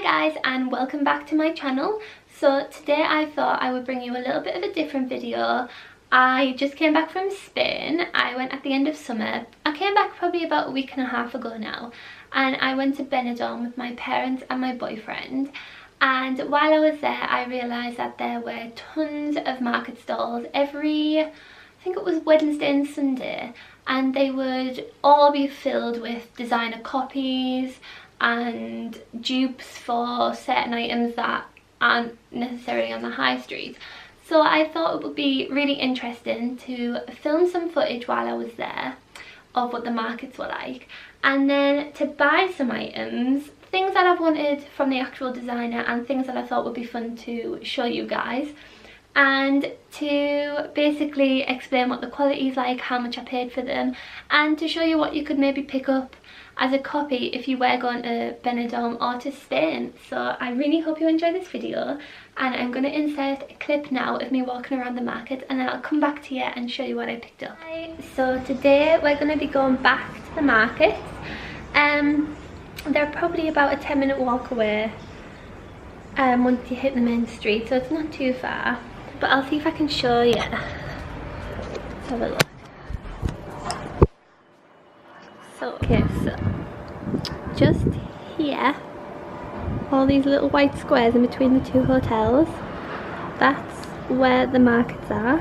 guys, and welcome back to my channel. So today I thought I would bring you a little bit of a different video. I just came back from Spain. I went at the end of summer. I came back probably about a week and a half ago now, and I went to Benidorm with my parents and my boyfriend. And while I was there, I realised that there were tons of market stalls every, I think it was Wednesday and Sunday, and they would all be filled with designer copies and dupes for certain items that aren't necessarily on the high street. So I thought it would be really interesting to film some footage while I was there of what the markets were like, and then to buy some items, things that I've wanted from the actual designer and things that I thought would be fun to show you guys, and to basically explain what the quality is like, how much I paid for them, and to show you what you could maybe pick up as a copy if you were going to Benidorm or to Spain. So I really hope you enjoy this video, and I'm going to insert a clip now of me walking around the market, and then I'll come back to you and show you what I picked up. So today we're going to be going back to the markets. They're probably about a 10-minute walk away once you hit the main street, so it's not too far, but I'll see if I can show you. Let's have a look. Okay, so just here, all these little white squares in between the two hotels, that's where the markets are.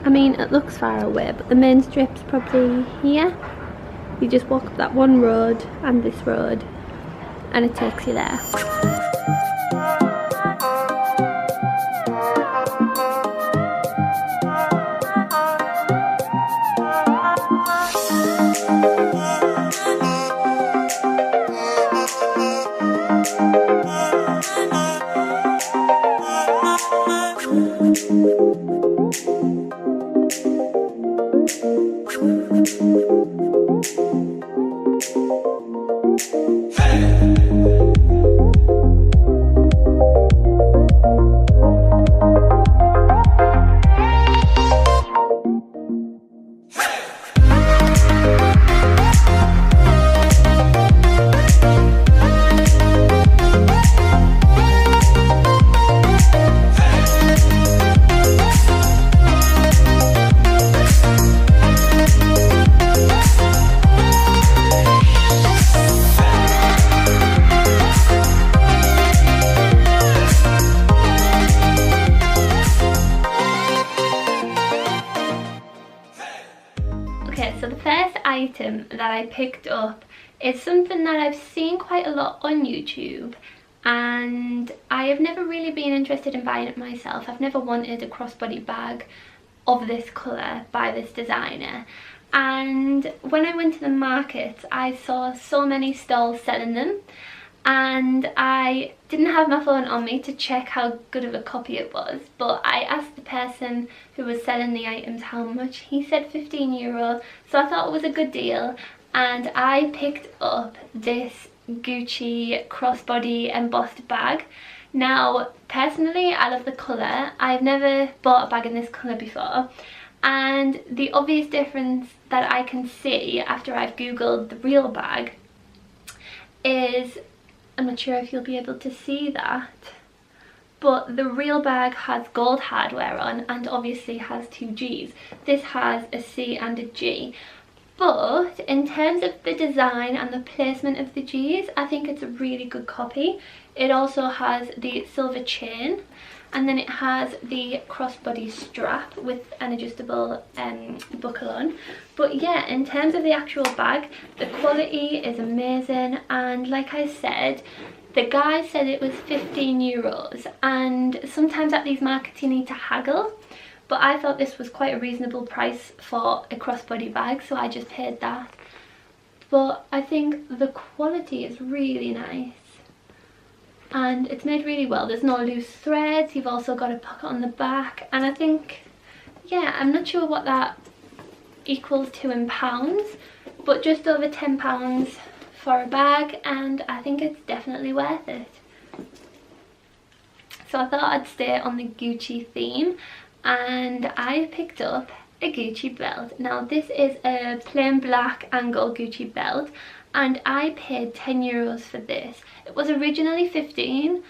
I mean, it looks far away, but the main strip's probably here. You just walk up that one road and this road, and it takes you there. So the first item that I picked up is something that I've seen quite a lot on YouTube, and I have never really been interested in buying it myself. I've never wanted a crossbody bag of this colour by this designer, and when I went to the market I saw so many stalls selling them, and I didn't have my phone on me to check how good of a copy it was, but I asked the person who was selling the items how much. He said €15, so I thought it was a good deal, and I picked up this Gucci crossbody embossed bag. Now personally I love the colour. I've never bought a bag in this colour before, and the obvious difference that I can see after I've googled the real bag is, I'm not sure if you'll be able to see that, but the real bag has gold hardware on and obviously has two G's. This has a C and a G. But in terms of the design and the placement of the G's, I think it's a really good copy. It also has the silver chain, and then it has the crossbody strap with an adjustable buckle on. But yeah, in terms of the actual bag, the quality is amazing, and like I said, the guy said it was €15, and sometimes at these markets you need to haggle, but I thought this was quite a reasonable price for a crossbody bag, so I just paid that. But I think the quality is really nice, and it's made really well. There's no loose threads. You've also got a pocket on the back, and I think, yeah, I'm not sure what that equals to in pounds, but just over £10 for a bag, and I think it's definitely worth it. So I thought I'd stay on the Gucci theme, and I picked up a Gucci belt. Now this is a plain black angle Gucci belt, and I paid €10 for this. It was originally 15,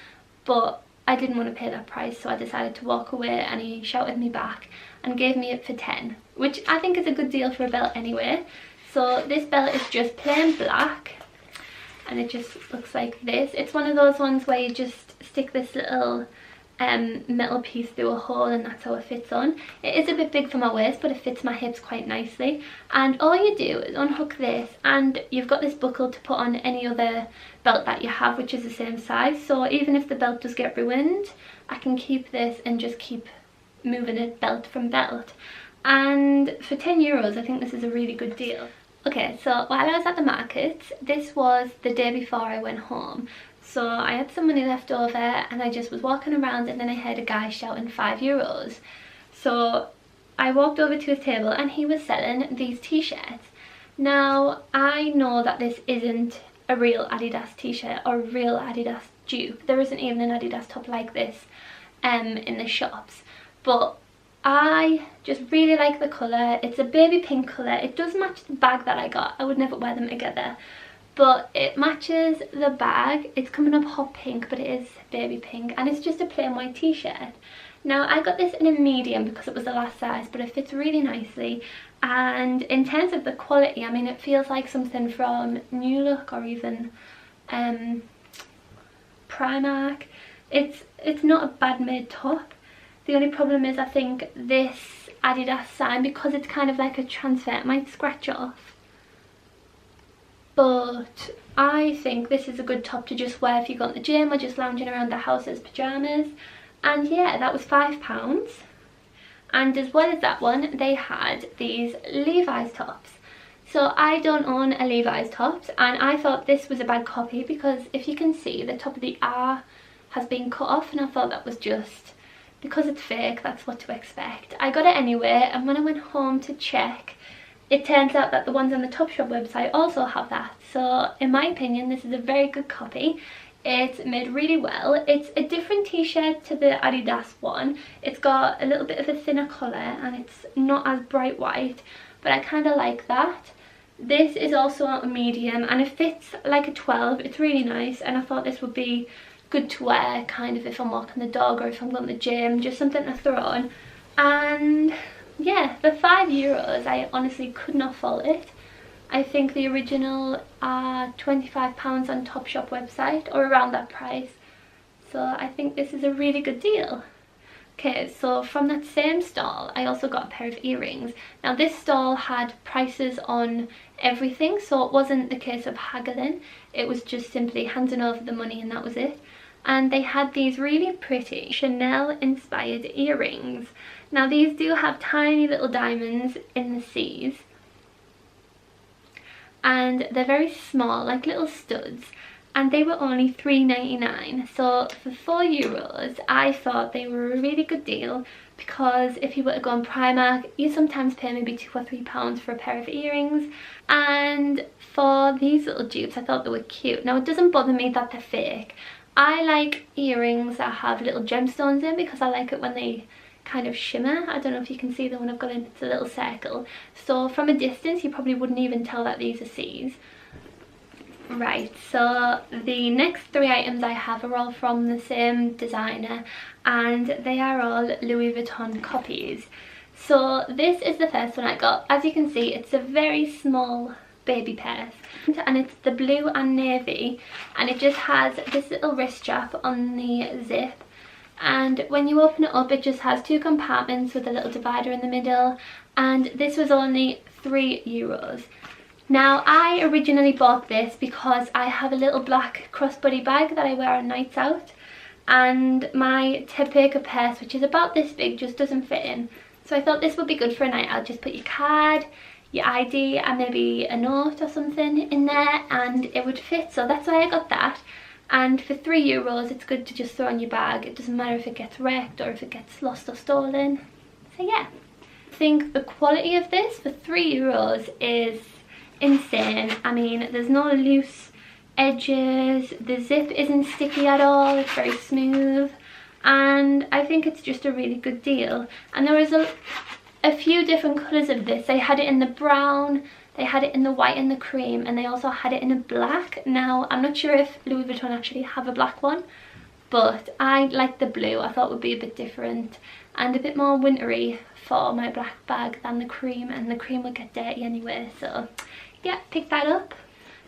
but I didn't want to pay that price, so I decided to walk away, and he shouted me back and gave me it for 10, which I think is a good deal for a belt anyway. So this belt is just plain black, and it just looks like this. It's one of those ones where you just stick this little metal piece through a hole, and that's how it fits on. It is a bit big for my waist, but it fits my hips quite nicely. And all you do is unhook this, and you've got this buckle to put on any other belt that you have, which is the same size. So even if the belt does get ruined, I can keep this and just keep moving it belt from belt. And for €10, I think this is a really good deal. Okay, so while I was at the market, this was the day before I went home. So I had some money left over, and I just was walking around, and then I heard a guy shouting €5. So I walked over to his table, and he was selling these t-shirts. Now, I know that this isn't a real Adidas t-shirt or a real Adidas dupe. There isn't even an Adidas top like this in the shops. But I just really like the colour. It's a baby pink colour. It does match the bag that I got. I would never wear them together, but it matches the bag. It's coming up hot pink, but it is baby pink, and it's just a plain white t-shirt. Now, I got this in a medium because it was the last size, but it fits really nicely. And in terms of the quality, I mean, it feels like something from New Look or even Primark. It's not a bad made top. The only problem is, I think this Adidas sign, because it's kind of like a transfer, it might scratch off. But I think this is a good top to just wear if you go to the gym or just lounging around the house as pyjamas. And yeah, that was £5. And as well as that one, they had these Levi's tops. So I don't own a Levi's tops, and I thought this was a bad copy because if you can see, the top of the R has been cut off, and I thought that was just, because it's fake, that's what to expect. I got it anyway, and when I went home to check, it turns out that the ones on the Topshop website also have that. So in my opinion, this is a very good copy. It's made really well. It's a different t-shirt to the Adidas one. It's got a little bit of a thinner collar, and it's not as bright white, but I kind of like that. This is also a medium, and it fits like a 12. It's really nice, and I thought this would be good to wear kind of if I'm walking the dog or if I'm going to the gym, just something to throw on. And yeah, for €5, I honestly could not fault it. I think the original are £25 on Topshop website, or around that price. So I think this is a really good deal. Okay, so from that same stall, I also got a pair of earrings. Now this stall had prices on everything, so it wasn't the case of haggling. It was just simply handing over the money, and that was it. And they had these really pretty Chanel inspired earrings. Now these do have tiny little diamonds in the C's, and they're very small, like little studs, and they were only £3.99. so for €4 I thought they were a really good deal, because if you were to go on Primark, you sometimes pay maybe £2 or £3 for a pair of earrings. And for these little dupes, I thought they were cute. Now it doesn't bother me that they're fake. I like earrings that have little gemstones in, because I like it when they kind of shimmer. I don't know if you can see the one I've got in, it's a little circle. So from a distance you probably wouldn't even tell that these are C's. Right, so the next 3 items I have are all from the same designer, and they are all Louis Vuitton copies. So this is the first one I got. As you can see, it's a very small baby purse, and it's the blue and navy, and it just has this little wrist strap on the zip, and when you open it up, it just has 2 compartments with a little divider in the middle, and this was only €3. Now I originally bought this because I have a little black crossbody bag that I wear on nights out, and my Topeka purse, which is about this big, just doesn't fit in. So I thought this would be good for a night out. Just put your card, your ID, and maybe a note or something in there, and it would fit. So that's why I got that. And for €3 it's good to just throw in your bag. It doesn't matter if it gets wrecked or if it gets lost or stolen. So yeah, I think the quality of this for €3 is insane. I mean, there's no loose edges, the zip isn't sticky at all, it's very smooth, and I think it's just a really good deal. And there was a few different colours of this. They had it in the brown, They had it in the white and the cream, and they also had it in a black. Now, I'm not sure if Louis Vuitton actually have a black one, but I like the blue. I thought it would be a bit different and a bit more wintry for my black bag than the cream, and the cream would get dirty anyway. So yeah, pick that up.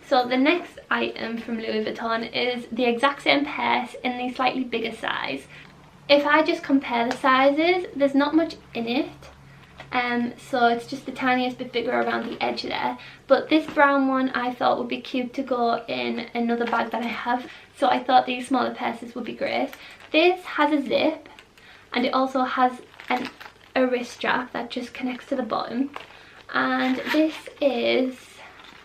So the next item from Louis Vuitton is the exact same purse in the slightly bigger size. If I just compare the sizes, there's not much in it. So it's just the tiniest bit bigger around the edge there, but this brown one I thought would be cute to go in another bag that I have, so I thought these smaller purses would be great. This has a zip, and it also has a wrist strap that just connects to the bottom, and this is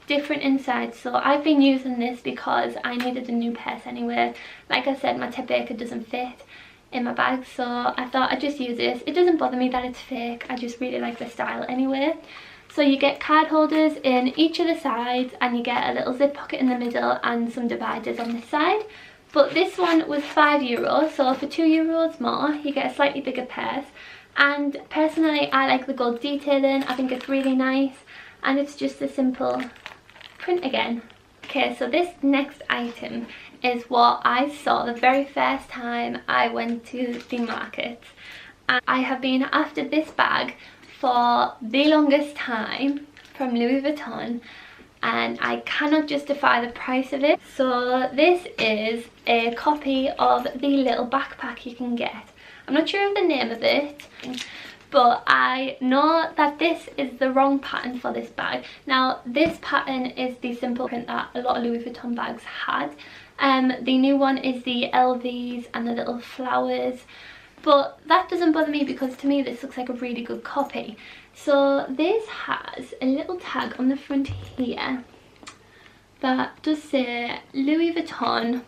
different inside. So I've been using this because I needed a new purse anyway. Like I said, my Ted Baker doesn't fit in my bag, so I thought I'd just use this. It doesn't bother me that it's fake, I just really like the style anyway. So you get card holders in each of the sides, and you get a little zip pocket in the middle and some dividers on this side. But this one was €5, so for €2 more you get a slightly bigger purse. And personally, I like the gold detailing. I think it's really nice, and it's just a simple print again. Okay, so this next item is what I saw the very first time I went to the market. And I have been after this bag for the longest time from Louis Vuitton, and I cannot justify the price of it. So this is a copy of the little backpack you can get. I'm not sure of the name of it, but I know that this is the wrong pattern for this bag. Now, this pattern is the simple print that a lot of Louis Vuitton bags had. The new one is the LVs and the little flowers, but that doesn't bother me because to me this looks like a really good copy. So this has a little tag on the front here that does say Louis Vuitton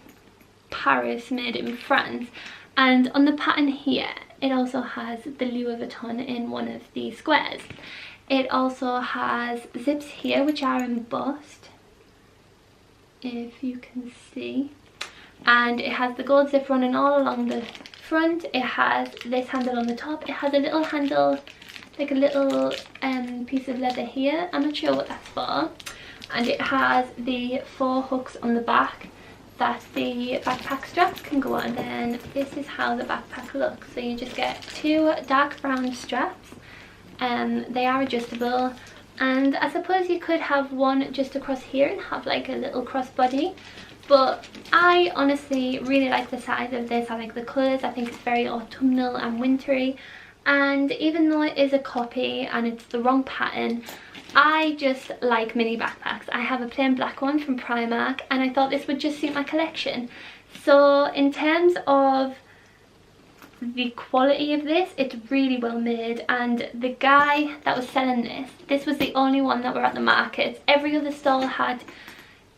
Paris, made in France, and on the pattern here it also has the Louis Vuitton in one of the squares. It also has zips here which are embossed, if you can see, and it has the gold zip running all along the front. It has this handle on the top. It has a little handle, like a little piece of leather here. I'm not sure what that's for. And it has the 4 hooks on the back that the backpack straps can go on. And then this is how the backpack looks. So you just get 2 dark brown straps, and they are adjustable. And I suppose you could have one just across here and have like a little crossbody, but I honestly really like the size of this. I like the colours. I think it's very autumnal and wintry, and even though it is a copy and it's the wrong pattern, I just like mini backpacks. I have a plain black one from Primark, and I thought this would just suit my collection. So in terms of the quality of this, it's really well made, and the guy that was selling this was the only one that were at the market. Every other stall had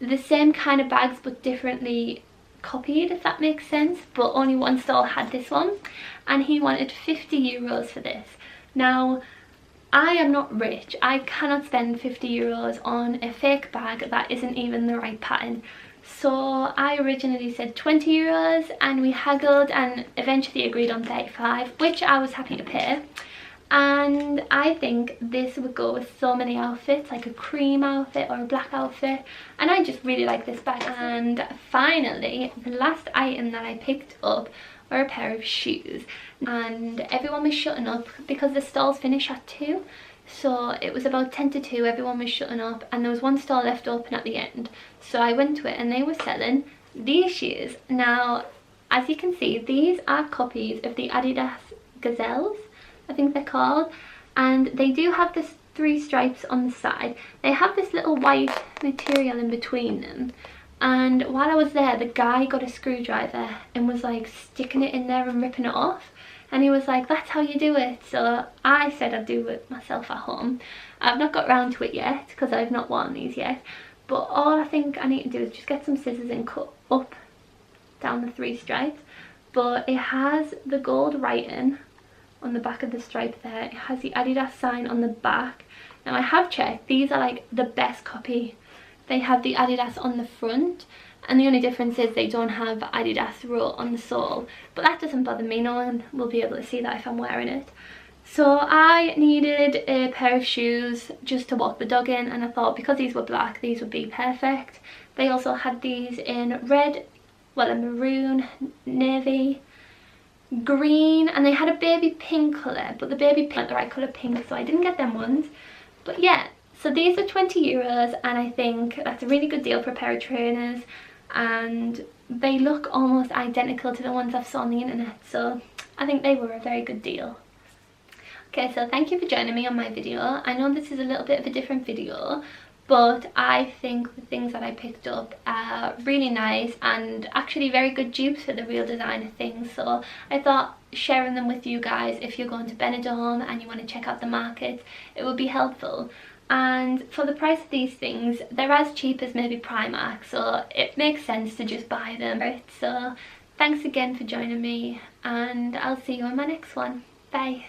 the same kind of bags but differently copied, if that makes sense, but only one stall had this one, and he wanted €50 for this. Now, I am not rich. I cannot spend €50 on a fake bag that isn't even the right pattern. So I originally said €20, and we haggled and eventually agreed on 35, which I was happy to pay. And I think this would go with so many outfits, like a cream outfit or a black outfit, and I just really like this bag. And finally, the last item that I picked up were a pair of shoes, and everyone was shutting up because the stalls finish at 2. So it was about 10 to 2, everyone was shutting up, and there was one stall left open at the end. So I went to it, and they were selling these shoes. Now, as you can see, these are copies of the Adidas Gazelles, I think they're called, and they do have this 3 stripes on the side. They have this little white material in between them, and while I was there, the guy got a screwdriver and was like sticking it in there and ripping it off. And he was like, that's how you do it. So I said I'd do it myself at home. I've not got round to it yet because I've not worn these yet. But all I think I need to do is just get some scissors and cut up down the 3 stripes. But it has the gold writing on the back of the stripe there. It has the Adidas sign on the back. Now I have checked, these are like the best copy. They have the Adidas on the front, and the only difference is they don't have Adidas wrote on the sole, but that doesn't bother me. No one will be able to see that if I'm wearing it. So I needed a pair of shoes just to walk the dog in, and I thought because these were black, these would be perfect. They also had these in red, well, a maroon, navy, green, and they had a baby pink colour, but the baby pink wasn't the right colour pink, so I didn't get them ones. But yeah, so these are €20, and I think that's a really good deal for a pair of trainers, and they look almost identical to the ones I've saw on the internet, so I think they were a very good deal. Okay, so thank you for joining me on my video. I know this is a little bit of a different video, but I think the things that I picked up are really nice and actually very good dupes for the real designer things. So I thought sharing them with you guys, if you're going to Benidorm and you want to check out the market, it would be helpful. And for the price of these things, they're as cheap as maybe Primark, so it makes sense to just buy them. So thanks again for joining me, and I'll see you on my next one. Bye.